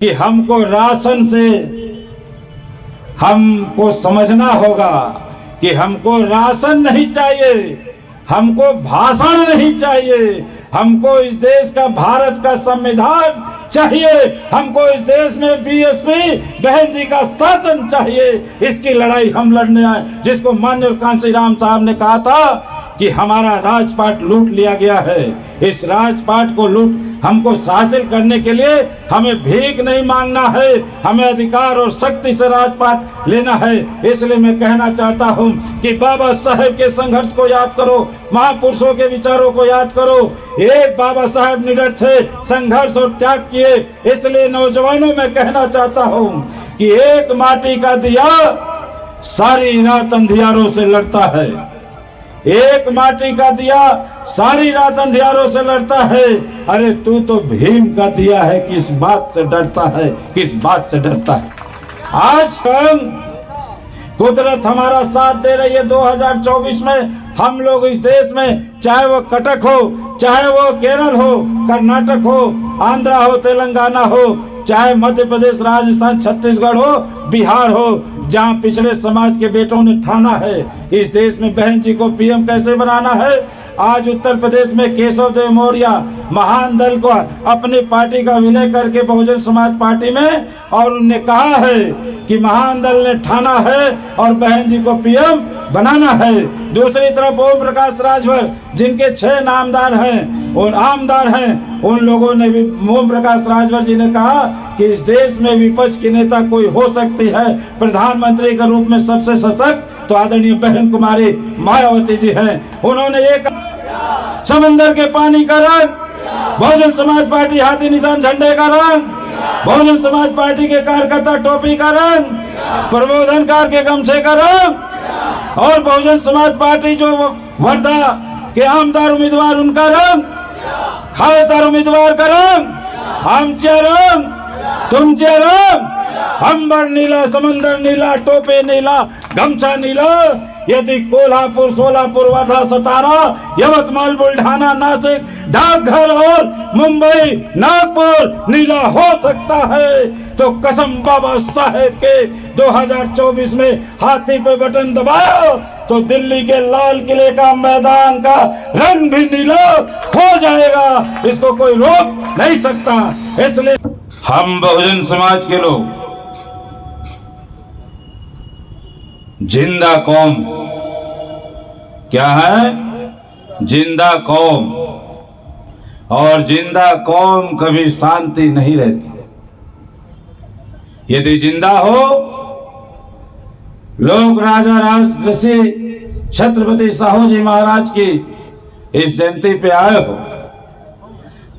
कि हमको राशन से हमको समझना होगा कि हमको राशन नहीं चाहिए, हमको भाषण नहीं चाहिए, हमको इस देश का, भारत का संविधान चाहिए, हमको इस देश में बीएसपी बहन जी का शासन चाहिए। इसकी लड़ाई हम लड़ने आए, जिसको माननीय कांशीराम साहब ने कहा था कि हमारा राजपाट लूट लिया गया है। इस राजपाट को लूट हमको हासिल करने के लिए हमें भीख नहीं मांगना है, हमें अधिकार और शक्ति से राजपाट लेना है। इसलिए मैं कहना चाहता हूं कि बाबा साहेब के संघर्ष को याद करो, महापुरुषों के विचारों को याद करो। एक बाबा साहेब निडर थे, संघर्ष और त्याग किए। इसलिए नौजवानों में कहना चाहता हूं कि एक माटी का दिया सारी रात अंधियारों से लड़ता है, एक माटी का दिया सारी रात अंधियारों से लड़ता है। अरे तू तो भीम का दिया है, किस बात से डरता है, किस बात से डरता है। आज कुदरत हमारा साथ दे रही है। 2024 में हम लोग इस देश में, चाहे वो कटक हो, चाहे वो केरल हो, कर्नाटक हो, आंध्रा हो, तेलंगाना हो, चाहे मध्य प्रदेश, राजस्थान, छत्तीसगढ़ हो, बिहार हो, जहां पिछड़े समाज के बेटों ने ठाना है इस देश में बहन जी को पीएम कैसे बनाना है। आज उत्तर प्रदेश में केशव देव मौर्य महान दल को अपनी पार्टी का विलय करके बहुजन समाज पार्टी में, और उन्होंने कहा है कि महान दल ने ठाना है और बहन जी को पीएम बनाना है। दूसरी तरफ ओम प्रकाश राजभर, जिनके 6 नामदार हैं और आमदार हैं, उन लोगों ने भी, ओम प्रकाश राजभर जी ने कहा कि इस देश में विपक्ष की नेता कोई हो सकती है, प्रधानमंत्री के रूप में सबसे सशक्त तो आदरणीय बहन कुमारी मायावती जी हैं। उन्होंने एक समंदर के पानी का रंग, बहुजन समाज पार्टी हाथी निशान झंडे का रंग, बहुजन समाज पार्टी के कार्यकर्ता टोपी का रंग, प्रबोधनकार के गमछे का रंग, और बहुजन समाज पार्टी जो वर्धा के आमदार उम्मीदवार उनका रंग, खासदार उम्मीदवार का रंग, आमचा रंग, तुमचा रंग, अंबर नीला, समंदर नीला, टोपे नीला, गमछा नीला। यदि कोल्हापुर, सोलापुर, वर्धा, सतारा, यवतमाल, बुल्ढाना, नासिक, डाकघर और मुंबई, नागपुर नीला हो सकता है तो कसम बाबा साहेब के 2024 में हाथी पे बटन दबाओ तो दिल्ली के लाल किले का मैदान का रंग भी नीला हो जाएगा। इसको कोई रोक नहीं सकता। इसलिए हम बहुजन समाज के लोग जिंदा कौम, क्या है? जिंदा कौम, और जिंदा कौम कभी शांति नहीं रहती। यदि जिंदा हो, लोग राजा राजऋषि छत्रपति साहू जी महाराज की इस जयंती पे आए हो,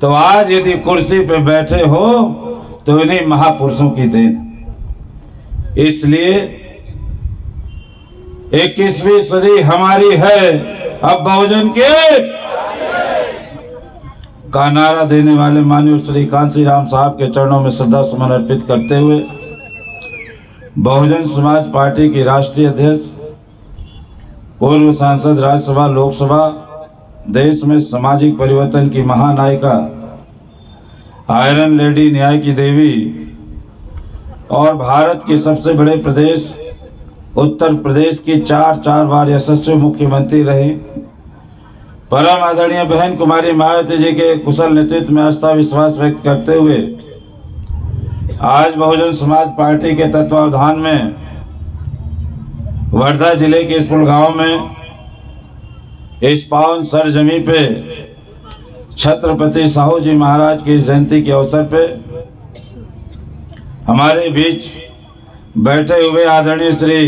तो आज यदि कुर्सी पे बैठे हो तो इन्हीं महापुरुषों की देन। इसलिए 21वीं सदी हमारी है, अब बहुजन के का नारा देने वाले माननीय श्री कांशीराम साहब के चरणों में श्रद्धा सुमन अर्पित करते हुए बहुजन समाज पार्टी की राष्ट्रीय अध्यक्ष, पूर्व सांसद, राज्यसभा, लोकसभा, देश में सामाजिक परिवर्तन की महानायिका, आयरन लेडी, न्याय की देवी, और भारत के सबसे बड़े प्रदेश उत्तर प्रदेश की 4 बार यशस्वी मुख्यमंत्री रही, परम आदरणीय बहन कुमारी मायावती जी के कुशल नेतृत्व में आस्था विश्वास व्यक्त करते हुए आज बहुजन समाज पार्टी के तत्वावधान में वर्धा जिले के इस गांव में इस पावन सरजमी पे छत्रपति साहू जी महाराज की जयंती के अवसर पे हमारे बीच बैठे हुए आदरणीय श्री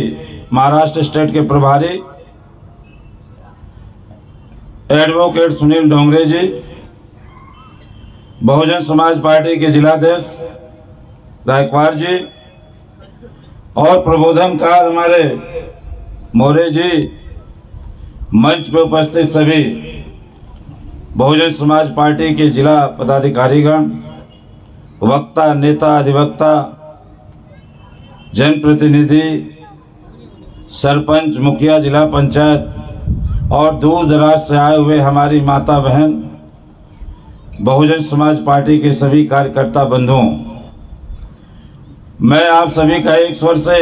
महाराष्ट्र स्टेट के प्रभारी एडवोकेट सुनील डोंगरे जी, बहुजन समाज पार्टी के जिलाध्यक्ष रायकवार जी, और प्रबोधनकार हमारे मौर्य जी, मंच पर उपस्थित सभी बहुजन समाज पार्टी के जिला पदाधिकारीगण, वक्ता, नेता, अधिवक्ता, जनप्रतिनिधि, सरपंच, मुखिया, जिला पंचायत और दूर दराज से आए हुए हमारी माता बहन, बहुजन समाज पार्टी के सभी कार्यकर्ता बंधुओं, मैं आप सभी का एक स्वर से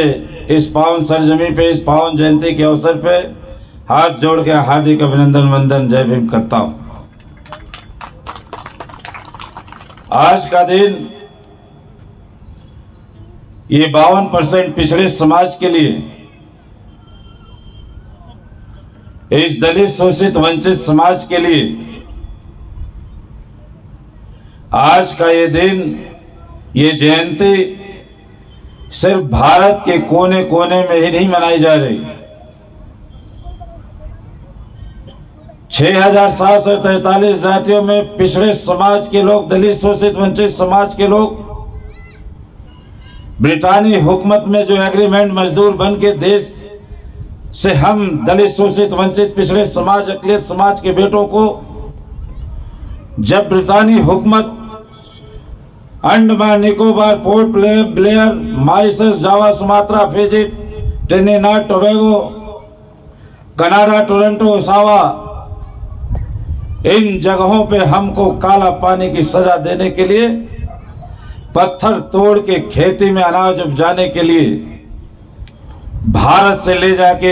इस पावन सरजमी पे, इस पावन जयंती के अवसर पे हाथ जोड़ के हार्दिक अभिनंदन, वंदन, जय भीम करता हूं। आज का दिन ये 52% पिछड़े समाज के लिए, इस दलित शोषित वंचित समाज के लिए आज का ये दिन, ये जयंती सिर्फ भारत के कोने कोने में ही नहीं मनाई जा रही। 6,743 जातियों में पिछड़े समाज के लोग, दलित शोषित वंचित समाज के लोग ब्रिटानी हुकूमत में जो एग्रीमेंट मजदूर बन के देश से हम दलित शोषित वंचित पिछड़े समाज, अकलियत समाज के बेटों को जब ब्रिटानी हुकूमत Andaman Nicobar, Port Blair, Mauritius, Java, Sumatra, Fiji, Trinidad Tobago, Canada, Toronto, Ottawa, इन जगहों पे हमको काला पानी की सजा देने के लिए, पत्थर तोड़ के खेती में अनाज उपजाने के लिए भारत से ले जाके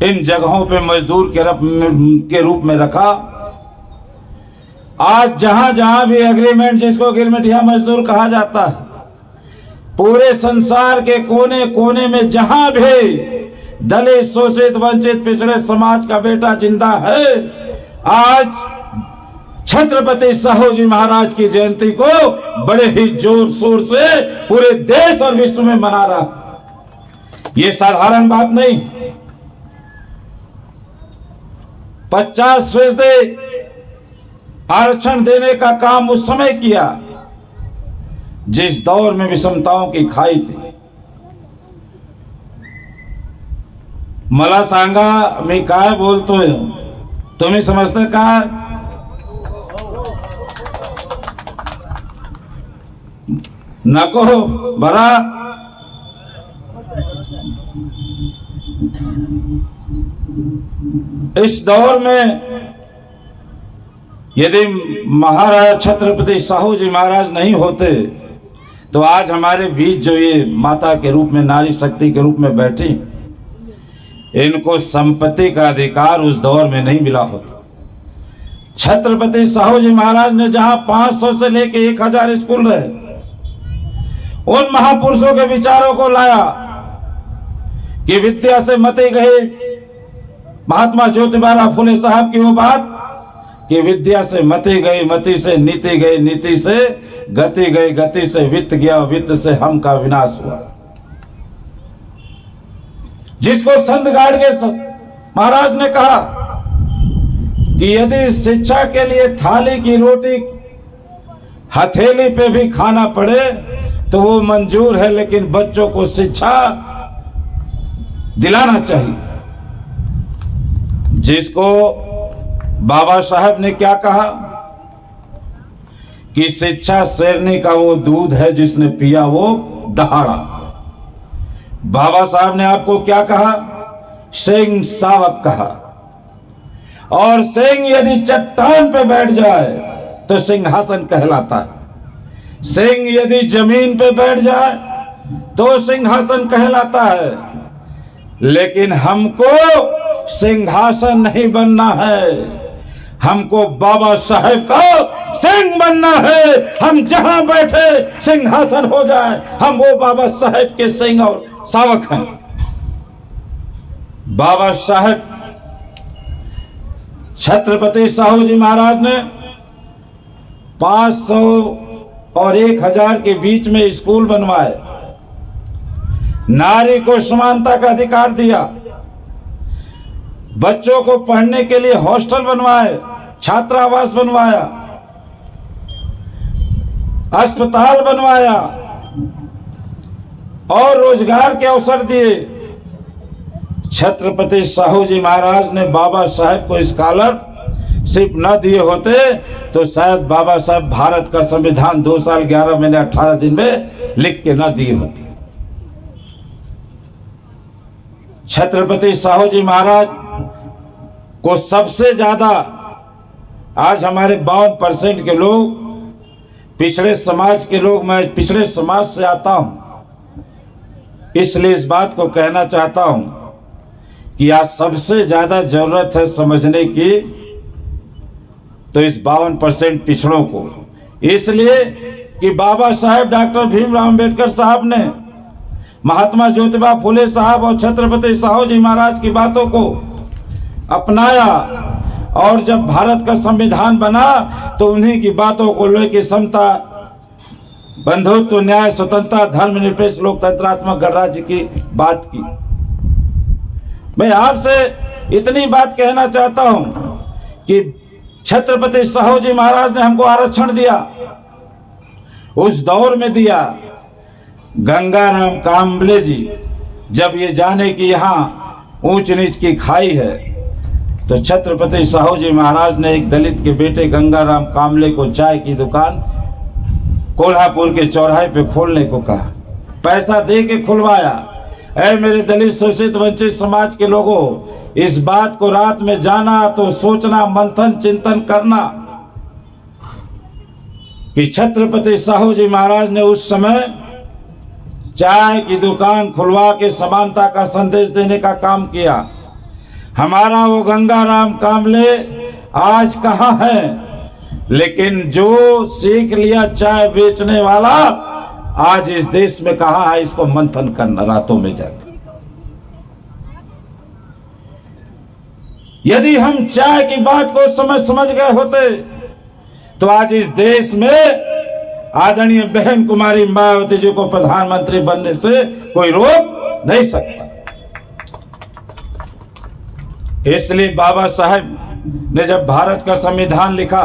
इन जगहों पे मजदूर के रूप में रखा। आज जहां जहां भी एग्रीमेंट, जिसको गिरमिटिया मजदूर कहा जाता है, पूरे संसार के कोने कोने में जहां भी दलित शोषित वंचित पिछड़े समाज का बेटा जिंदा है, आज छत्रपति साहू जी महाराज की जयंती को बड़े ही जोर शोर से पूरे देश और विश्व में मना रहा। ये साधारण बात नहीं। 50% आरक्षण देने का काम उस समय किया जिस दौर में विषमताओं की खाई थी। मला सांगा मी काय बोलतोय, तुम्ही समजते काय? नको बरा, इस दौर में यदि महाराजा छत्रपति साहू जी महाराज नहीं होते तो आज हमारे बीच जो ये माता के रूप में, नारी शक्ति के रूप में बैठी, इनको संपत्ति का अधिकार उस दौर में नहीं मिला होता। छत्रपति साहू जी महाराज ने जहां 500 से लेके 1000 स्कूल रहे, उन महापुरुषों के विचारों को लाया कि विद्या से मते गए। महात्मा ज्योतिबा फुले साहब की वो बात कि विद्या से मति गई, मति से नीति गई, नीति से गति गई, गति से वित्त गया, वित्त से हम का विनाश हुआ। जिसको संत गाडगे महाराज ने कहा कि यदि शिक्षा के लिए थाली की रोटी हथेली पे भी खाना पड़े तो वो मंजूर है, लेकिन बच्चों को शिक्षा दिलाना चाहिए। जिसको बाबा साहब ने क्या कहा कि शिक्षा शेरनी का वो दूध है जिसने पिया वो दहाड़ा। बाबा साहब ने आपको क्या कहा? सिंह सावक कहा। और सिंह यदि चट्टान पे बैठ जाए तो सिंहासन कहलाता है। सिंह यदि जमीन पे बैठ जाए तो सिंहासन कहलाता है। लेकिन हमको सिंहासन नहीं बनना है, हमको बाबा साहेब का सिंह बनना है। हम जहां बैठे सिंहासन हो जाए, हम वो बाबा साहेब के सिंह और सावक हैं। बाबा साहेब छत्रपति साहू जी महाराज ने 500 और 1000 के बीच में स्कूल बनवाए, नारी को समानता का अधिकार दिया, बच्चों को पढ़ने के लिए हॉस्टल बनवाए, छात्रावास बनवाया, अस्पताल बनवाया और रोजगार के अवसर दिए। छत्रपति साहू जी महाराज ने बाबा साहेब को स्कॉलरशिप न दिए होते तो शायद बाबा साहेब भारत का संविधान 2 साल 11 महीने 18 दिन में लिख के न दिए होते। छत्रपति साहू जी महाराज को सबसे ज्यादा आज हमारे 52% के लोग पिछड़े समाज के लोग, मैं पिछड़े समाज से आता हूं, इसलिए इस बात को कहना चाहता हूं कि आज सबसे ज्यादा जरूरत है समझने की तो इस 52% पिछड़ों को, इसलिए कि बाबा साहेब डॉक्टर भीमराव अंबेडकर साहब ने महात्मा ज्योतिबा फुले साहब और छत्रपति साहू जी महाराज की बातों को अपनाया और जब भारत का संविधान बना तो उन्हीं की बातों को लेकर समता, बंधुत्व, न्याय, स्वतंत्रता, धर्मनिरपेक्ष, लोकतंत्रात्मक गणराज्य की बात की। मैं आपसे इतनी बात कहना चाहता हूं कि छत्रपति साहू जी महाराज ने हमको आरक्षण दिया, उस दौर में दिया। गंगाराम काम्बले जी जब ये जाने कि यहाँ ऊंच नीच की खाई है तो छत्रपति साहू जी महाराज ने एक दलित के बेटे गंगाराम काम्बले को चाय की दुकान कोल्हापुर के चौराहे पे खोलने को कहा, पैसा दे के खुलवाया। ऐ मेरे दलित शोषित वंचित समाज के लोगों, इस बात को रात में जाना तो सोचना, मंथन चिंतन करना कि छत्रपति साहू जी महाराज ने उस समय चाय की दुकान खुलवा के समानता का संदेश देने का काम किया। हमारा वो गंगाराम काम्बले आज कहाँ है? लेकिन जो सीख लिया चाय बेचने वाला आज इस देश में कहाँ है? इसको मंथन करना रातों में जाकर। यदि हम चाय की बात को समझ गए होते तो आज इस देश में आदरणीय बहन कुमारी मायावती जी को प्रधानमंत्री बनने से कोई रोक नहीं सकता। इसलिए बाबा साहेब ने जब भारत का संविधान लिखा,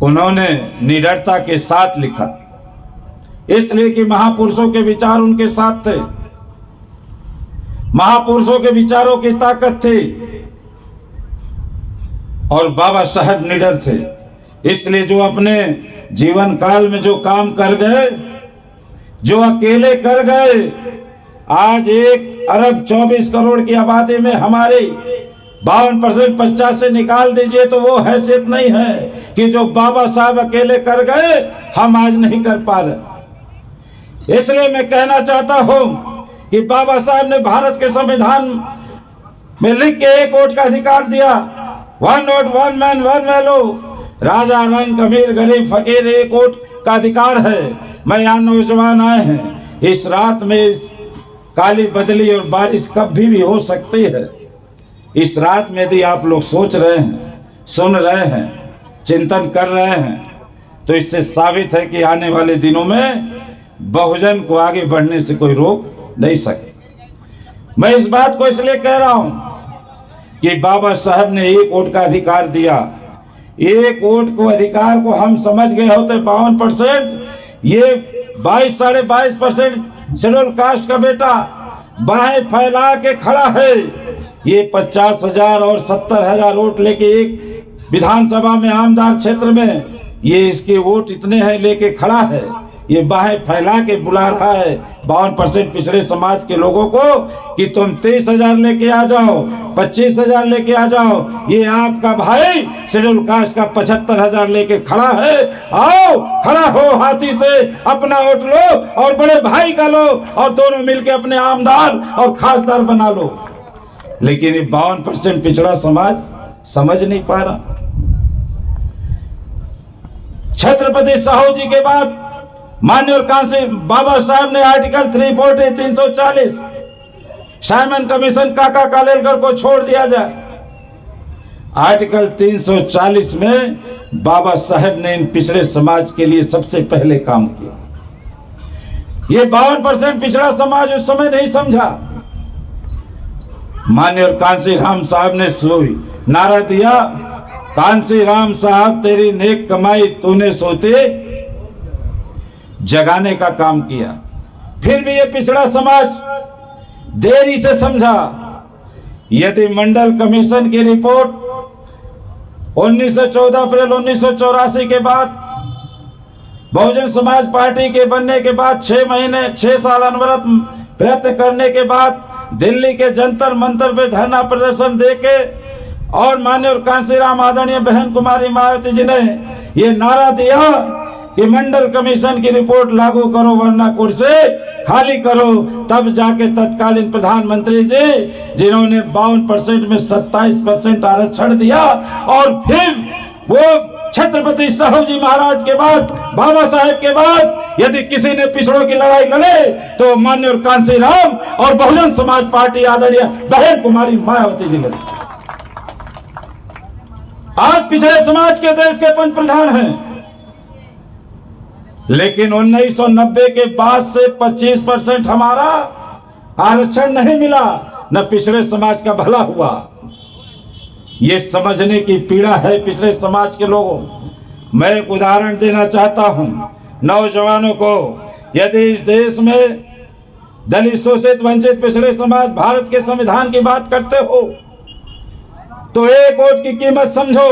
उन्होंने निडरता के साथ लिखा, इसलिए कि महापुरुषों के विचार उनके साथ थे, महापुरुषों के विचारों की ताकत थी और बाबा साहेब निडर थे। इसलिए जो अपने जीवन काल में जो काम कर गए, जो अकेले कर गए, आज 1 अरब 24 करोड़ की आबादी में हमारी 52% 50 से निकाल दीजिए तो वो हैसियत नहीं है कि जो बाबा साहब अकेले कर गए हम आज नहीं कर पा रहे। इसलिए मैं कहना चाहता हूं कि बाबा साहब ने भारत के संविधान में लिख के 1 वोट का अधिकार दिया। 1 वोट 1 मैन 1 वैल्यू, राजा रंग अमीर गरीब फकीर 1 वोट का अधिकार है। मैं यहाँ नौजवान आए हैं, इस रात में इस काली बदली और बारिश कभी भी हो सकती है। इस रात में यदि आप लोग सोच रहे हैं, सुन रहे हैं, चिंतन कर रहे हैं तो इससे साबित है कि आने वाले दिनों में बहुजन को आगे बढ़ने से कोई रोक नहीं सकता। मैं इस बात को इसलिए कह रहा हूं कि बाबा साहब ने 1 वोट का अधिकार दिया। 1 वोट को अधिकार को हम समझ गए होते 52%, ये 22-22.5% शेड्यूल कास्ट का बेटा बाहें फैला के खड़ा है। ये 50,000 और 70,000 वोट लेके एक विधानसभा में आमदार क्षेत्र में ये इसके वोट इतने हैं लेके खड़ा है। ये बाहें फैला के बुला रहा है 52% पिछड़े समाज के लोगों को कि तुम 23,000 लेके आ जाओ, 25,000 लेके आ जाओ। ये आपका भाई शेड्यूल कास्ट का 75,000 लेके खड़ा है। आओ, खड़ा हो, हाथी से अपना वोट लो और बड़े भाई का लो और दोनों मिलके अपने आमदार और खासदार बना लो। लेकिन ये 52% पिछड़ा समाज समझ नहीं पा रहा। छत्रपति साहू जी के बाद माननीय और कांसी बाबा साहब ने आर्टिकल 340 340 साइमन कमीशन काका कालेलकर को छोड़ दिया जाए। आर्टिकल 340 में बाबा साहब ने इन पिछड़े समाज के लिए सबसे पहले काम किया। ये 52% पिछड़ा समाज उस समय नहीं समझा। माननीय और कांसी राम साहब ने नारा दिया, कांसी राम साहब तेरी नेक कमाई तूने सोते जगाने का काम किया। फिर भी ये पिछड़ा समाज देरी से समझा। यदि मंडल कमीशन की रिपोर्ट 14 अप्रैल 1984 के बाद बहुजन समाज पार्टी के बनने के बाद 6 साल अनवरत प्रयत्न करने के बाद दिल्ली के जंतर मंतर पे धरना प्रदर्शन देके और माननीय कांसीराम आदरणीय बहन कुमारी मायावती जी ने ये नारा दिया कि मंडल कमीशन की रिपोर्ट लागू करो वरना कुर्सी खाली करो। तब जाके तत्कालीन प्रधानमंत्री जी, जिन्होंने 52% में 27% आरक्षण दिया, और फिर वो छत्रपति साहू जी महाराज के बाद, बाबा साहेब के बाद यदि किसी ने पिछड़ों की लड़ाई लड़े तो माननीय कांसी राम और बहुजन समाज पार्टी आदरणीय बहन कुमारी मायावती जी लड़ी। आज पिछड़े समाज के देश के पंच प्रधान हैं, लेकिन 1990 के बाद से 25% हमारा आरक्षण नहीं मिला, न पिछड़े समाज का भला हुआ। ये समझने की पीड़ा है पिछड़े समाज के लोगों। मैं एक उदाहरण देना चाहता हूं नौजवानों को। यदि इस देश में दलित, शोषित, वंचित, पिछड़े समाज भारत के संविधान की बात करते हो तो एक वोट की कीमत समझो।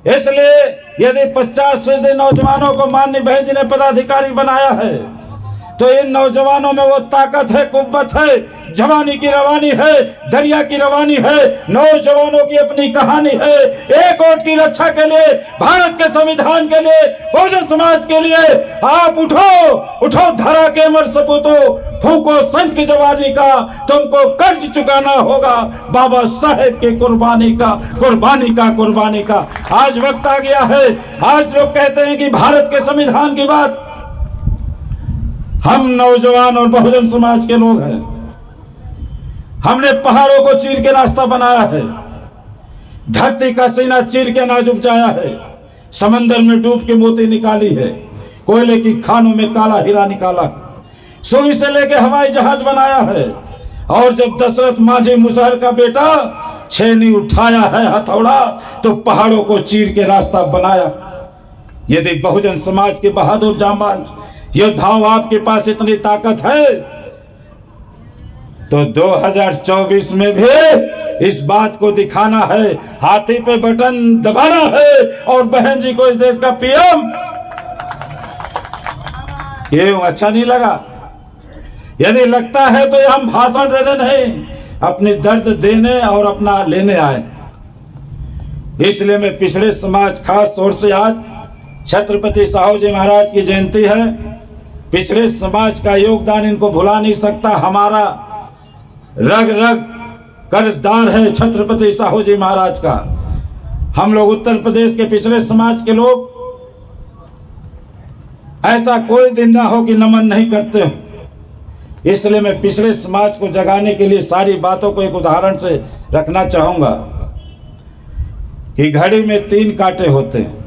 इसलिए यदि 50% नौजवानों को माननीय बहन जी ने पदाधिकारी बनाया है तो इन नौजवानों में वो ताकत है, कुव्वत है, जवानी की रवानी है, दरिया की रवानी है, नौजवानों की अपनी कहानी है। एक वोट की रक्षा के लिए, भारत के संविधान के लिए, बहुजन समाज के लिए आप उठो, उठो धरा के अमर सपूतों, फूको संख जवानी का, तुमको कर्ज चुकाना होगा बाबा साहेब की कुर्बानी का, कुर्बानी का, कुर्बानी का। आज वक्त आ गया है। आज लोग कहते हैं कि भारत के संविधान की बात, हम नौजवान और बहुजन समाज के लोग हैं। हमने पहाड़ों को चीर के रास्ता बनाया है, धरती का सीना चीर के नाज उपजाया है, समंदर में डूब के मोती निकाली है, कोयले की खानों में काला हीरा निकाला, सुई से लेके हवाई जहाज बनाया है। और जब दशरथ मांझी मुसहर का बेटा छेनी उठाया है हथौड़ा तो पहाड़ों को चीर के रास्ता बनाया। यदि बहुजन समाज के बहादुर जांबाज योद्धाओं आपके पास इतनी ताकत है तो 2024 में भी इस बात को दिखाना है, हाथी पे बटन दबाना है और बहन जी को इस देश का पीएम। क्यों अच्छा नहीं लगा? यदि लगता है तो हम भाषण देने नहीं, अपने दर्द देने और अपना लेने आए। इसलिए मैं पिछड़े समाज, खास तौर से आज छत्रपति साहू जी महाराज की जयंती है, पिछड़े समाज का योगदान इनको भुला नहीं सकता। हमारा रग रग कर्जदार है छत्रपति साहू जी महाराज का। हम लोग उत्तर प्रदेश के पिछड़े समाज के लोग, ऐसा कोई दिन ना हो कि नमन नहीं करते हो। इसलिए मैं पिछड़े समाज को जगाने के लिए सारी बातों को एक उदाहरण से रखना चाहूंगा कि घड़ी में 3 कांटे होते हैं।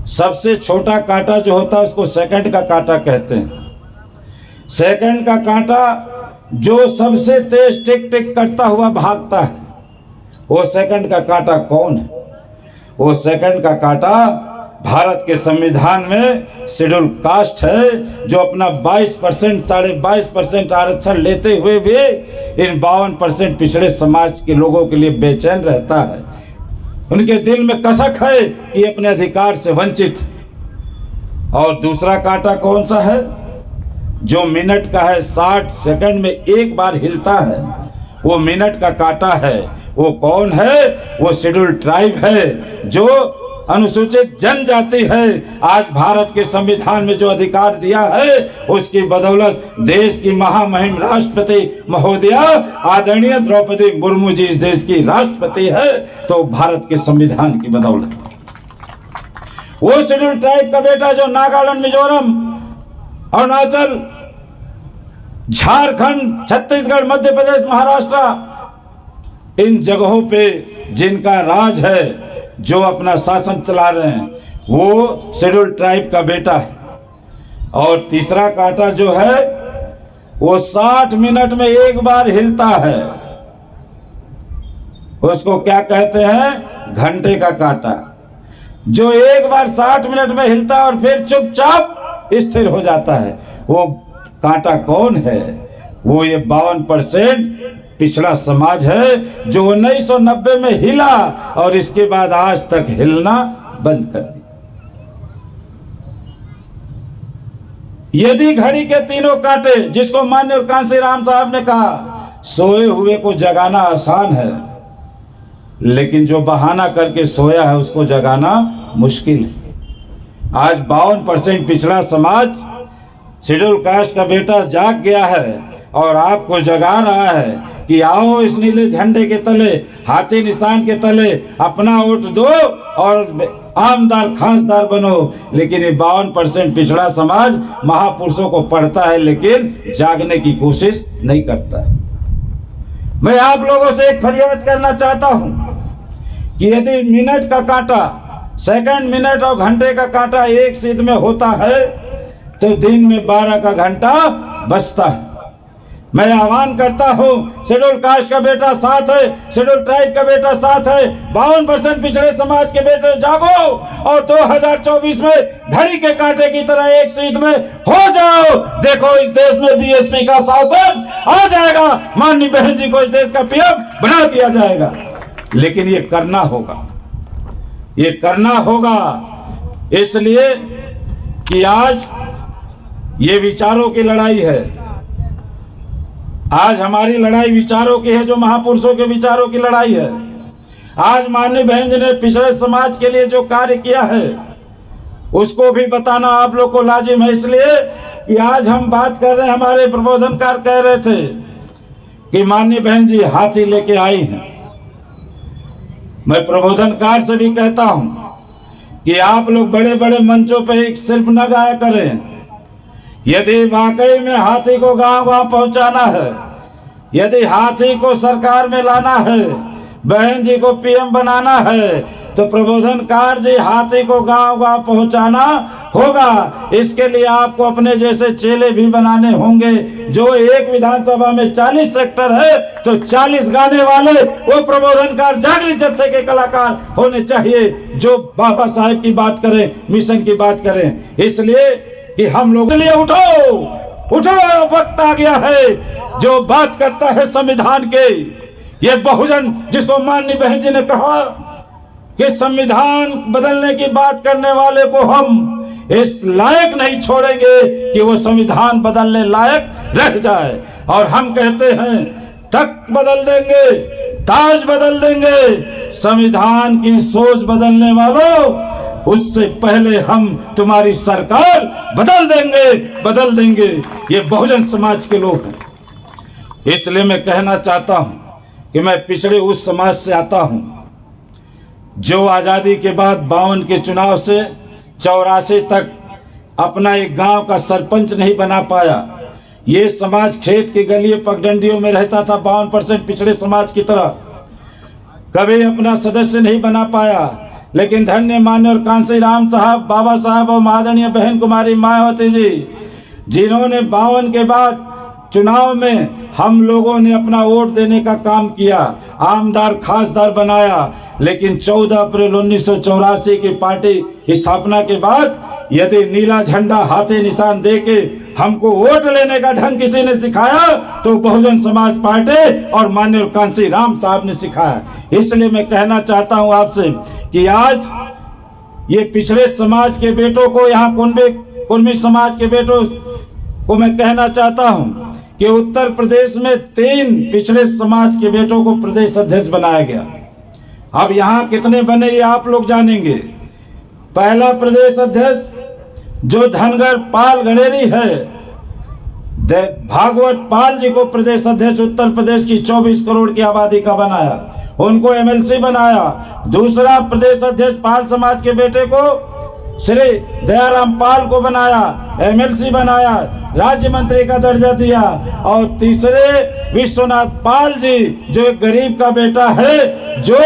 सबसे छोटा कांटा जो होता है उसको सेकंड का कांटा कहते हैं। सेकंड का कांटा जो सबसे तेज टिक टिक करता हुआ भागता है, वो सेकंड का कांटा कौन है? वो सेकंड का कांटा भारत के संविधान में शेड्यूल कास्ट है, जो अपना 22%, 22.5% आरक्षण लेते हुए भी इन 52% पिछड़े समाज के लोगों के लिए बेचैन रहता है। उनके दिल में कसक है कि अपने अधिकार से वंचित। और दूसरा कांटा कौन सा है? जो मिनट का है, 60 सेकंड में एक बार हिलता है, वो मिनट का कांटा है। वो कौन है? वो शेड्यूल ट्राइब है, जो अनुसूचित जनजाति है। आज भारत के संविधान में जो अधिकार दिया है उसकी बदौलत देश की महामहिम राष्ट्रपति महोदया आदरणीय द्रौपदी मुर्मू जी इस देश की राष्ट्रपति है, तो भारत के संविधान की बदौलत। वो शेड्यूल ट्राइब का बेटा जो नागालैंड, मिजोरम, अरुणाचल, झारखंड, छत्तीसगढ़, मध्य प्रदेश, महाराष्ट्र, इन जगहों पे जिनका राज है, जो अपना शासन चला रहे हैं, वो शेड्यूल ट्राइब का बेटा है। और तीसरा कांटा जो है वो 60 मिनट में एक बार हिलता है, उसको क्या कहते हैं? घंटे का कांटा, जो एक बार 60 मिनट में हिलता है और फिर चुपचाप स्थिर हो जाता है। वो कांटा कौन है? वो ये 52% पिछड़ा समाज है, जो 1990 में हिला और इसके बाद आज तक हिलना बंद कर दिया। यदि घड़ी के तीनों कांटे, जिसको माननीय कांसी राम साहब ने कहा, सोए हुए को जगाना आसान है, लेकिन जो बहाना करके सोया है उसको जगाना मुश्किल है। आज 52% पिछड़ा समाज शेड्यूल कास्ट का बेटा जाग गया है और आपको जगा रहा है कि आओ इस नीले झंडे के तले, हाथी निशान के तले अपना वोट दो और आमदार खासदार बनो। लेकिन ये 52% पिछड़ा समाज महापुरुषों को पढ़ता है लेकिन जागने की कोशिश नहीं करता। मैं आप लोगों से एक फरियाद करना चाहता हूं कि यदि मिनट का कांटा, सेकंड, मिनट और घंटे का कांटा एक सीध में होता है तो दिन में 12 का घंटा बचता है। मैं आह्वान करता हूं, शेड्यूल कास्ट का बेटा साथ है, शेड्यूल ट्राइब का बेटा साथ है, 52% पिछड़े समाज के बेटे जागो और 2024 में घड़ी के कांटे की तरह एक सीध में हो जाओ। देखो इस देश में बीएसपी का शासन आ जाएगा, माननीय बहन जी को इस देश का पीएम बना दिया जाएगा। लेकिन ये करना होगा, ये करना होगा, इसलिए कि आज ये विचारों की लड़ाई है। आज हमारी लड़ाई विचारों की है, जो महापुरुषों के विचारों की लड़ाई है। आज माननीय बहन जी ने पिछड़े समाज के लिए जो कार्य किया है उसको भी बताना आप लोग को लाजिम है। इसलिए कि आज हम बात कर रहे हैं, हमारे प्रबोधनकार कह रहे थे कि माननीय बहन जी हाथी लेके आई हैं। मैं प्रबोधनकार से भी कहता हूं कि आप लोग बड़े बड़े मंचों पे सिर्फ न गाया करें। यदि वाकई में हाथी को गांव-गांव पहुंचाना है, यदि हाथी को सरकार में लाना है, बहन जी को पीएम बनाना है, तो प्रबोधनकार जी हाथी को गांव-गांव पहुंचाना होगा। इसके लिए आपको अपने जैसे चेले भी बनाने होंगे। जो एक विधानसभा में 40 सेक्टर है तो 40 गाने वाले वो प्रबोधनकार जागृत जत्थे के कलाकार होने चाहिए, जो बाबा साहेब की बात करें, मिशन की बात करें। इसलिए कि हम लोग लिए उठो उठो, वक्त आ गया है जो बात करता है संविधान के। ये बहुजन जिसको माननीय बहन जी ने कहा कि संविधान बदलने की बात करने वाले को हम इस लायक नहीं छोड़ेंगे कि वो संविधान बदलने लायक रह जाए। और हम कहते हैं तख्त बदल देंगे, ताज बदल देंगे, संविधान की सोच बदलने वालों उससे पहले हम तुम्हारी सरकार बदल देंगे। ये बहुजन समाज के लोग हैं। इसलिए मैं कहना चाहता हूं कि मैं पिछड़े उस समाज से आता हूं जो आजादी के बाद 52 के चुनाव से 84 तक अपना एक गांव का सरपंच नहीं बना पाया। ये समाज खेत की गलियों पगडंडियों में रहता था, 52% पिछड़े समाज की तरह, कभी अपना सदस्य नहीं बना पाया। लेकिन धन्य मान्य और कांसी राम साहब, बाबा साहब और महादरणीय बहन कुमारी मायावती जी, जिन्होंने 52 के बाद चुनाव में हम लोगों ने अपना वोट देने का काम किया, आमदार खासदार बनाया। लेकिन 14 अप्रैल 1984 की पार्टी स्थापना के बाद यदि नीला झंडा हाथी निशान देके हमको वोट लेने का ढंग किसी ने सिखाया तो बहुजन समाज पार्टी और माननीय कांसी राम साहब ने सिखाया। इसलिए मैं कहना चाहता हूं आपसे कि आज ये पिछड़े समाज के बेटों को, यहाँ कुर्मी समाज के बेटों को मैं कहना चाहता हूं कि उत्तर प्रदेश में 3 पिछड़े समाज के बेटों को प्रदेश अध्यक्ष बनाया गया। अब यहाँ कितने बने ये आप लोग जानेंगे। पहला प्रदेश अध्यक्ष जो धनगर पाल गणेरी है, भागवत पाल जी को प्रदेश अध्यक्ष उत्तर प्रदेश की 24 करोड़ की आबादी का बनाया, उनको एमएलसी बनाया। दूसरा प्रदेश अध्यक्ष पाल समाज के बेटे को श्री दयाराम पाल को बनाया, एमएलसी बनाया, राज्य मंत्री का दर्जा दिया। और तीसरे विश्वनाथ पाल जी जो एक गरीब का बेटा है, जो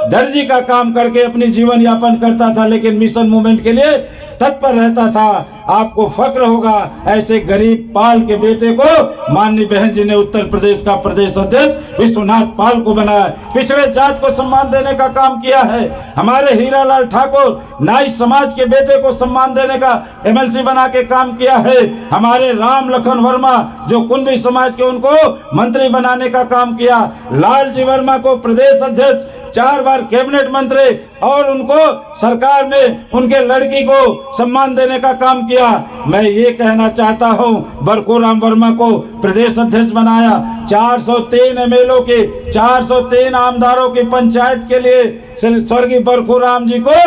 दर्जी का काम करके अपनी जीवन यापन करता था लेकिन मिशन मूवमेंट के लिए तत्पर रहता था। आपको फक्र होगा ऐसे गरीब पाल के बेटे को माननीय बहन जी ने उत्तर प्रदेश का प्रदेश अध्यक्ष विश्वनाथ पाल को बनाया। पिछड़े जात को सम्मान देने का काम किया है। हमारे हीरालाल ठाकुर नाई समाज के बेटे को सम्मान देने का एमएलसी बना के काम किया है। हमारे राम लखन वर्मा जो कुंभी समाज के, उनको मंत्री बनाने का काम किया। लालजी वर्मा को प्रदेश अध्यक्ष, 4 बार कैबिनेट मंत्री, और उनको सरकार में उनके लड़की को सम्मान देने का काम किया। मैं ये कहना चाहता हूं, बरखूराम वर्मा को प्रदेश अध्यक्ष बनाया। 403 एमएलओ के, 403 आमदारों की पंचायत के लिए स्वर्गीय बरखूराम जी को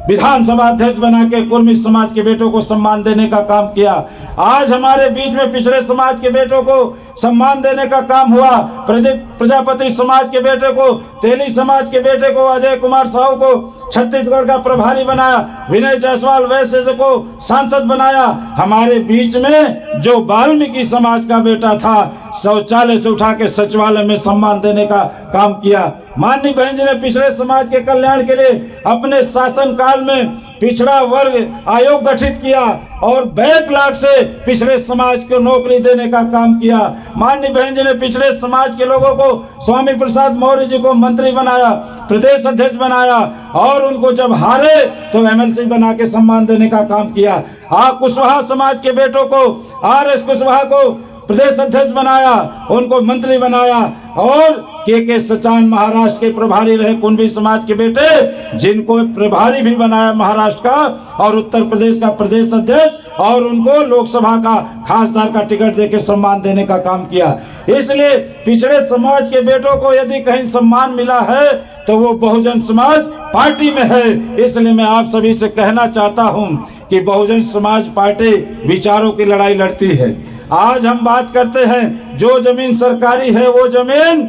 विधानसभा अध्यक्ष बना के कुर्मी समाज के बेटों को सम्मान देने का काम किया। आज हमारे बीच में पिछड़े समाज के बेटों को सम्मान देने का काम हुआ। प्रजापति समाज के बेटे को, तेली समाज के बेटे को, अजय कुमार साहू को छत्तीसगढ़ का प्रभारी बनाया, विनय जायसवाल वैश्य को सांसद बनाया। हमारे बीच में जो वाल्मीकि समाज का बेटा था, शौचालय से उठा के सचिवालय में सम्मान देने का काम किया। माननीय बहन जी ने पिछड़े समाज के कल्याण के लिए अपने शासन काल में पिछड़ा वर्ग आयोग गठित किया और बैकलॉग से पिछड़े समाज को नौकरी देने का काम किया। माननीय बहन जी ने पिछड़े समाज के लोगों को, स्वामी प्रसाद मौर्य जी को मंत्री बनाया, प्रदेश अध्यक्ष बनाया और उनको जब हारे तो एमएलसी बना के सम्मान देने का काम किया। कुशवाहा समाज के बेटों को, आर.एस. कुशवाहा को प्रदेश अध्यक्ष बनाया, उनको मंत्री बनाया और के सचान महाराष्ट्र के प्रभारी रहे, कुंभी समाज के बेटे जिनको प्रभारी भी बनाया महाराष्ट्र का और उत्तर प्रदेश का प्रदेश अध्यक्ष और उनको लोकसभा का खासदार का टिकट देके सम्मान देने का काम किया। इसलिए पिछड़े समाज के बेटों को यदि कहीं सम्मान मिला है तो वो बहुजन समाज पार्टी में है। इसलिए मैं आप सभी से कहना चाहता हूं कि बहुजन समाज पार्टी विचारों की लड़ाई लड़ती है। आज हम बात करते हैं जो जमीन सरकारी है वो जमीन,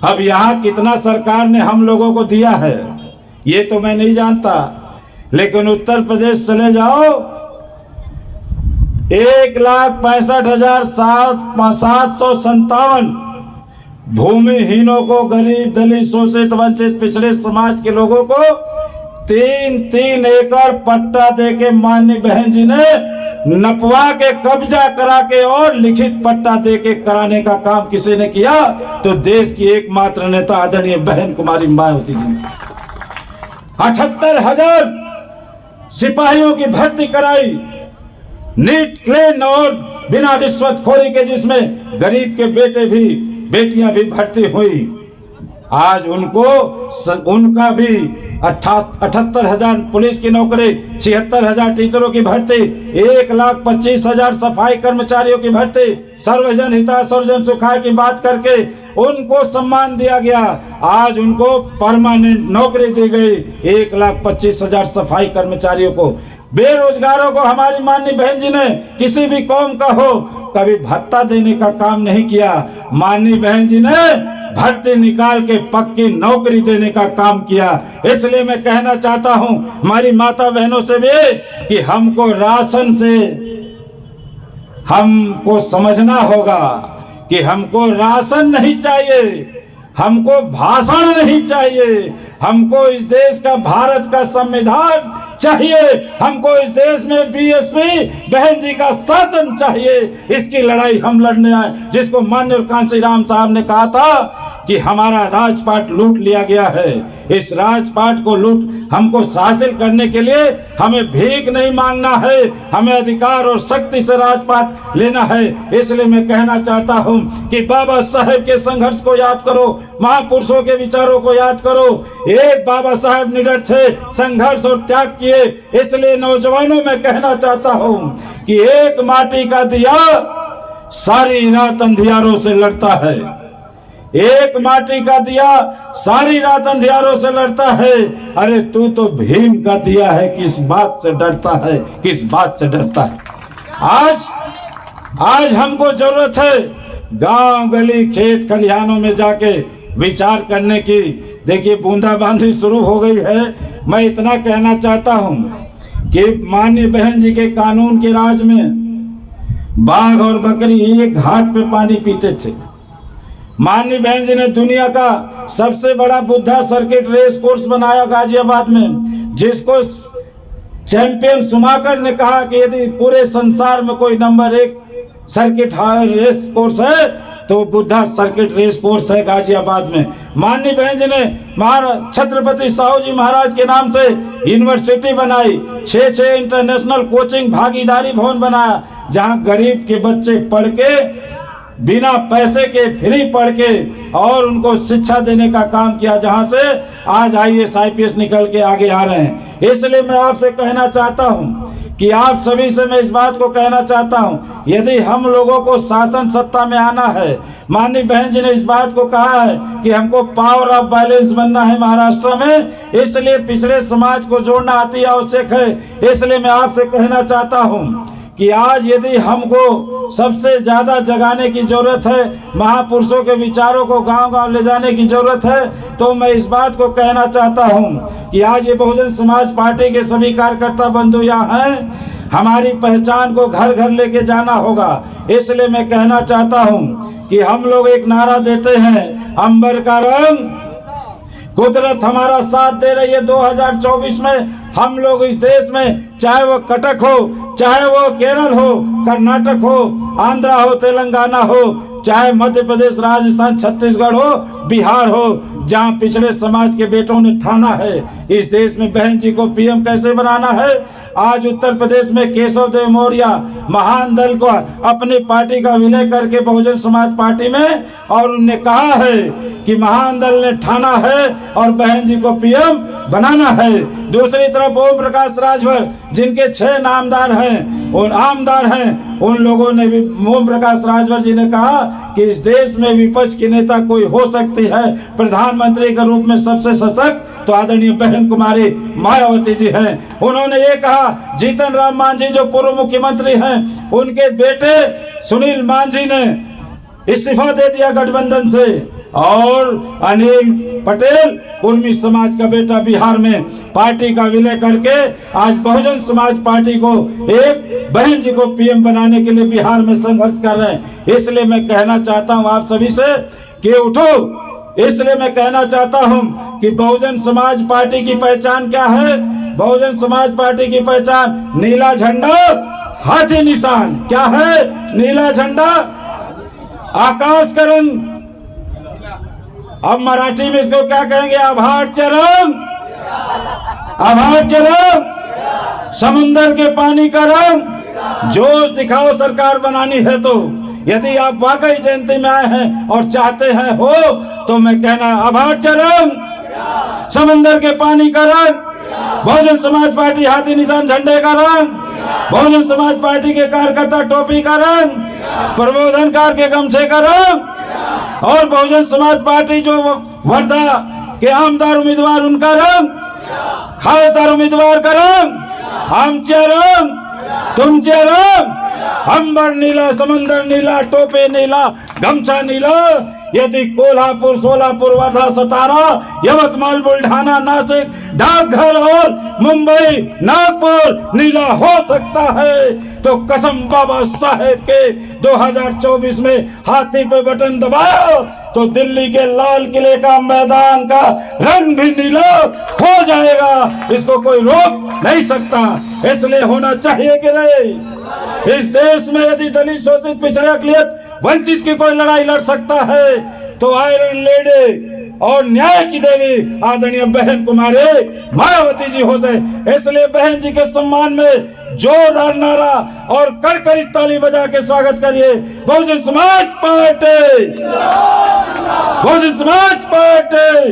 अब यहाँ कितना सरकार ने हम लोगों को दिया है ये तो मैं नहीं जानता, लेकिन उत्तर प्रदेश चले जाओ 1,65,757 भूमिहीनों को, गरीब, दलित, शोषित, वंचित, पिछड़े समाज के लोगों को 3-3 एकड़ पट्टा देके माननीय बहन जी ने नपवा के, कब्जा करा के और लिखित पट्टा देके कराने का काम किसी ने किया तो देश की एकमात्र नेता आदरणीय बहन कुमारी मायावती जी ने 78,000 सिपाहियों की भर्ती कराई, नीट, क्लीन और बिना रिश्वतखोरी के, जिसमें गरीब के बेटे भी, बेटियां भी भर्ती हुई। आज उनका भी 78,000 पुलिस की नौकरी, 76,000 टीचरों की भर्ती, 1,25,000 सफाई कर्मचारियों की भर्ती, सर्वजन हिताय सर्वजन सुखाय की बात करके उनको सम्मान दिया गया। आज उनको परमानेंट नौकरी दी गई 1,25,000 सफाई कर्मचारियों को। बेरोजगारों को हमारी माननीय बहन जी ने किसी भी कौम का हो कभी भत्ता देने का काम नहीं किया। माननीय बहन जी ने भर्ती निकाल के पक्की नौकरी देने का काम किया। इसलिए मैं कहना चाहता हूं हमारी माता बहनों से भी कि हमको राशन से हमको समझना होगा कि हमको राशन नहीं चाहिए, हमको भाषण नहीं चाहिए, हमको इस देश का, भारत का संविधान चाहिए, हमको इस देश में बीएसपी बहन जी का शासन चाहिए। इसकी लड़ाई हम लड़ने आए, जिसको माननीय कांसी राम साहब ने कहा था कि हमारा राजपाट लूट लिया गया है। इस राजपाट को हमको हासिल करने के लिए हमें भीख नहीं मांगना है, हमें अधिकार और शक्ति से राजपाट लेना है। इसलिए मैं कहना चाहता हूं कि बाबा साहेब के संघर्ष को याद करो, महापुरुषों के विचारों को याद करो। एक बाबा साहेब निडर थे, संघर्ष और त्याग किए। इसलिए नौजवानों में कहना चाहता हूं कि एक माटी का दिया सारी रात अंधियारों से लड़ता है, एक माटी का दिया सारी रात अंधियारों से लड़ता है। अरे तू तो भीम का दिया है, किस बात से डरता है, किस बात से डरता है। आज हमको जरूरत है गांव गली खेत खलिहानों में जाके विचार करने की। देखिए बूंदाबांदी शुरू हो गई है। मैं इतना कहना चाहता हूं कि माननीय बहन जी के कानून के राज में बाघ और बकरी एक घाट पे पानी पीते थे। माननीय बहन जी ने दुनिया का सबसे बड़ा बुद्धा सर्किट रेस कोर्स बनाया गाजियाबाद में, जिसको चैंपियन शुमाकर ने कहा कि यदि पूरे संसार में कोई नंबर 1 सर्किट रेस कोर्स है तो बुद्धा सर्किट रेस कोर्स है गाजियाबाद में। माननीय बहन जी ने छत्रपति साहू जी महाराज के नाम से यूनिवर्सिटी बनाई, 6 इंटरनेशनल कोचिंग भागीदारी भवन बनाया, जहां गरीब के बच्चे पढ़ के बिना पैसे के फ्री पढ़ के और उनको शिक्षा देने का काम किया, जहां से आज IAS IPS निकल के आगे आ रहे हैं। इसलिए मैं आपसे कहना चाहता हूं कि आप सभी से मैं इस बात को कहना चाहता हूं, यदि हम लोगों को शासन सत्ता में आना है, माननीय बहन जी ने इस बात को कहा है कि हमको पावर ऑफ बैलेंस बनना है महाराष्ट्र में, इसलिए पिछड़े समाज को जोड़ना अति आवश्यक है। इसलिए मैं आपसे कहना चाहता हूं कि आज यदि हमको सबसे ज्यादा जगाने की जरूरत है, महापुरुषों के विचारों को गांव-गांव ले जाने की जरूरत है, तो मैं इस बात को कहना चाहता हूं कि आज ये बहुजन समाज पार्टी के सभी कार्यकर्ता बंधु यहाँ हैं, हमारी पहचान को घर घर लेके जाना होगा। इसलिए मैं कहना चाहता हूं कि हम लोग एक नारा देते हैं, अंबर का रंग, कुदरत हमारा साथ दे रही है। 2024 में हम लोग इस देश में, चाहे वो कटक हो, चाहे वो केरल हो, कर्नाटक हो, आंध्रा हो, तेलंगाना हो, चाहे मध्य प्रदेश, राजस्थान, छत्तीसगढ़ हो, बिहार हो, जहां पिछड़े समाज के बेटों ने ठाना है इस देश में बहन जी को पीएम कैसे बनाना है। आज उत्तर प्रदेश में केशव देव मौर्य महान दल को अपनी पार्टी का विलय करके बहुजन समाज पार्टी में, और उन्होंने कहा है कि महान दल ने ठाना है और बहन जी को पीएम बनाना है। दूसरी तरफ ओम प्रकाश राजभर जिनके 6 नामदार हैं, उन आमदार हैं, उन लोगों ने भी, ओम प्रकाश राजभर जी ने कहा कि इस देश में विपक्ष की नेता कोई हो सकती है, प्रधानमंत्री के रूप में सबसे सशक्त तो आदरणीय बहन कुमारी मायावती जी हैं। उन्होंने ये कहा, जीतन राम मांझी जो पूर्व मुख्यमंत्री हैं, उनके बेटे सुनील मांझी ने इस्तीफा दे दिया गठबंधन से, और अनिल पटेल कुर्मी समाज का बेटा बिहार में पार्टी का विलय करके आज बहुजन समाज पार्टी को, एक बहन जी को पीएम बनाने के लिए बिहार में संघर्ष कर रहे हैं। इसलिए मैं कहना चाहता हूं आप सभी से कि उठो। इसलिए मैं कहना चाहता हूं कि बहुजन समाज पार्टी की पहचान क्या है। बहुजन समाज पार्टी की पहचान नीला झंडा, हाथी निशान। क्या है? नीला झंडा, आकाश का रंग, अब मराठी में इसको क्या कहेंगे? आभारचे रंग, आभारचे रंग, समुंदर के पानी का रंग। जोश दिखाओ सरकार बनानी है तो। यदि आप वाकई जयंती में आए हैं और चाहते हैं हो, तो मैं कहना आभारचे रंग, समुंदर के पानी का रंग, बहुजन समाज पार्टी हाथी निशान झंडे का रंग, बहुजन समाज पार्टी के कार्यकर्ता टोपी का रंग, प्रबोधनकार के गमछे का रंग, और बहुजन समाज पार्टी जो वर्धा के आमदार उम्मीदवार उनका रंग, खासदार उम्मीदवार का रंग, आमचे रंग, तुमचे रंग, अंबर नीला, समंदर नीला, टोपे नीला, गमछा नीला। यदि कोल्हापुर, सोलापुर, वर्धा, सतारा, यवतमाल, बुल्ढाना, नासिक, डाकघर और मुंबई, नागपुर नीला हो सकता है, तो कसम बाबा साहेब के 2024 में हाथी पे बटन दबाओ तो दिल्ली के लाल किले का मैदान का रंग भी नीला हो जाएगा। इसको कोई रोक नहीं सकता। इसलिए होना चाहिए कि नहीं, इस देश में यदि दलित, शोषित, पिछड़े, अकलियत, वंचित की कोई लड़ाई लड़ सकता है तो आयरन लेडी और न्याय की देवी आदरणीय बहन कुमारी मायावती जी होते। इसलिए बहन जी के सम्मान में जोरदार नारा और कड़कड़ी ताली बजा के स्वागत करिए। बहुजन समाज पार्टी, बहुजन समाज पार्टी,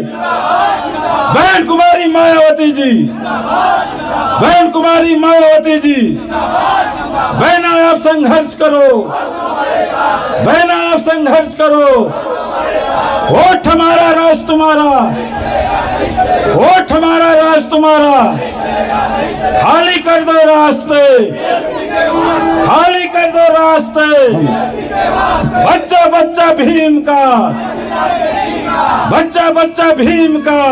बहन कुमारी मायावती जी, बहन कुमारी मायावती जी। बहना आप संघर्ष करो, बहना आप संघर्ष करो। वोट हमारा, राज तुम्हारा, वोट हमारा, राज तुम्हारा। खाली कर दो रास्ते, खाली कर दो रास्ते। बच्चा बच्चा भीम का, बच्चा बच्चा भीम का।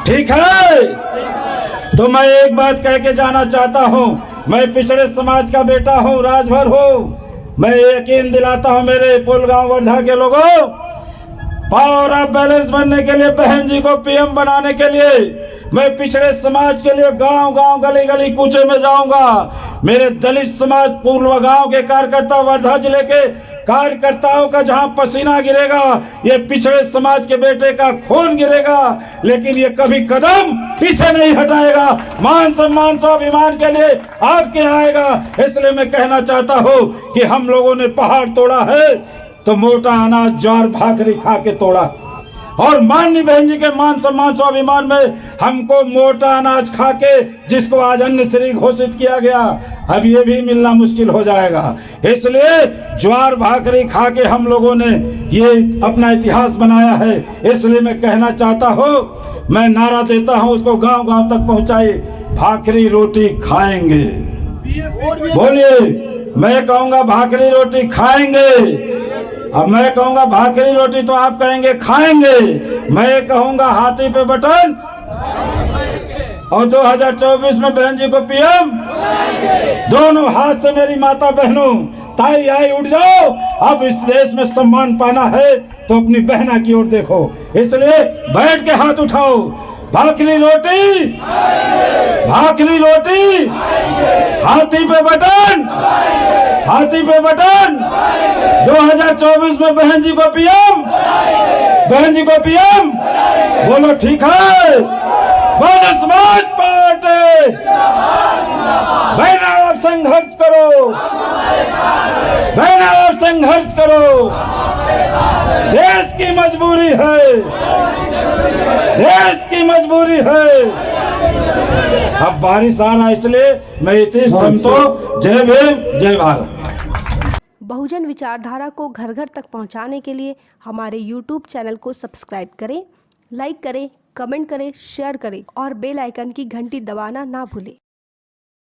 ठीक है, तो मैं एक बात कह के जाना चाहता हूं। मैं पिछड़े समाज का बेटा हूं, राजभर हूं। मैं यकीन दिलाता हूं मेरे पुलगांव, वर्धा के लोगों, पावर ऑफ बैलेंस बनने के लिए, बहन जी को पीएम बनाने के लिए मैं पिछड़े समाज के लिए गांव गांव, गली गली, कूचे में जाऊंगा। मेरे दलित समाज पूर्व गांव के कार्यकर्ता, वर्धा जिले के कार्यकर्ताओं का जहां पसीना गिरेगा, ये पिछड़े समाज के बेटे का खून गिरेगा, लेकिन ये कभी कदम पीछे नहीं हटाएगा। मान सम्मान, स्वाभिमान के लिए आपके आएगा। इसलिए मैं कहना चाहता हूं कि हम लोगों ने पहाड़ तोड़ा है तो मोटा अनाज, ज्वार, भाकरी खा के तोड़ा। और माननीय बहन जी के मान सम्मान स्वाभिमान में हमको मोटा अनाज खा के, जिसको आज अन्न श्री घोषित किया गया, अब ये भी मिलना मुश्किल हो जाएगा। इसलिए ज्वार भाकरी खा के हम लोगों ने ये अपना इतिहास बनाया है। इसलिए मैं कहना चाहता हूँ, मैं नारा देता हूँ, उसको गांव गांव तक पहुंचाइए, भाकरी रोटी खाएंगे। बोलिए, मैं कहूंगा भाकरी रोटी खाएंगे। अब मैं कहूंगा भाकरी रोटी तो आप कहेंगे खाएंगे। मैं कहूंगा हाथी पे बटन, और 2024 में बहन जी को पीएम, दोनों हाथ से मेरी माता बहनों, ताई आई उठ जाओ। अब इस देश में सम्मान पाना है तो अपनी बहना की ओर देखो। इसलिए बैठ के हाथ उठाओ, भाकरी रोटी, भाकरी रोटी, हाथी पे बटन, हाथी पे बटन। 2024 में बहन जी को पीएम, बहन जी को पीएम। बोलो ठीक है? बोलो समाज पार्टी, बहना आप संघर्ष करो, बहना आप संघर्ष करो। देश की मजबूरी है, देश की मजबूरी है। अब बारिश आ रहा, इसलिए मैं इतिश तो जय भीम, जय भारत। बहुजन विचारधारा को घर घर तक पहुंचाने के लिए हमारे YouTube चैनल को सब्सक्राइब करें, लाइक करें, कमेंट करें, शेयर करें और बेल आइकन की घंटी दबाना ना भूलें।